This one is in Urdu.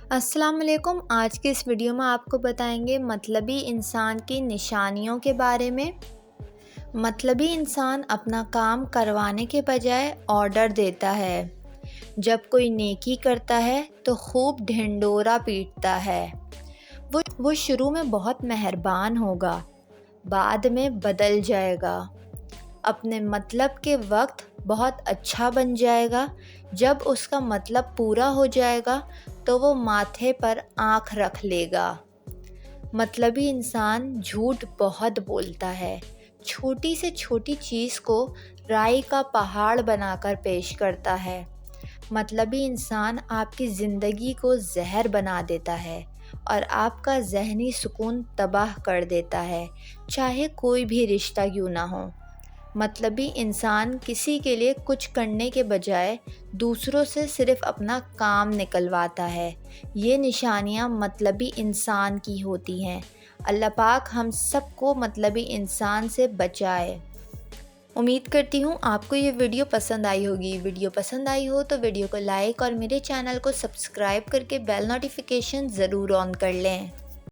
السلام علیکم۔ آج کے اس ویڈیو میں آپ کو بتائیں گے مطلبی انسان کی نشانیوں کے بارے میں۔ مطلبی انسان اپنا کام کروانے کے بجائے آرڈر دیتا ہے۔ جب کوئی نیکی کرتا ہے تو خوب ڈھنڈورا پیٹتا ہے۔ وہ شروع میں بہت مہربان ہوگا، بعد میں بدل جائے گا۔ اپنے مطلب کے وقت بہت اچھا بن جائے گا۔ جب اس کا مطلب پورا ہو جائے گا تو وہ ماتھے پر آنکھ رکھ لے گا۔ مطلبی انسان جھوٹ بہت بولتا ہے۔ چھوٹی سے چھوٹی چیز کو رائی کا پہاڑ بنا کر پیش کرتا ہے۔ مطلبی انسان آپ کی زندگی کو زہر بنا دیتا ہے اور آپ کا ذہنی سکون تباہ کر دیتا ہے، چاہے کوئی بھی رشتہ کیوں نہ ہو۔ مطلبی انسان کسی کے لیے کچھ کرنے کے بجائے دوسروں سے صرف اپنا کام نکلواتا ہے۔ یہ نشانیاں مطلبی انسان کی ہوتی ہیں۔ اللہ پاک ہم سب کو مطلبی انسان سے بچائے۔ امید کرتی ہوں آپ کو یہ ویڈیو پسند آئی ہوگی۔ ویڈیو پسند آئی ہو تو ویڈیو کو لائک اور میرے چینل کو سبسکرائب کر کے بیل نوٹیفیکیشن ضرور آن کر لیں۔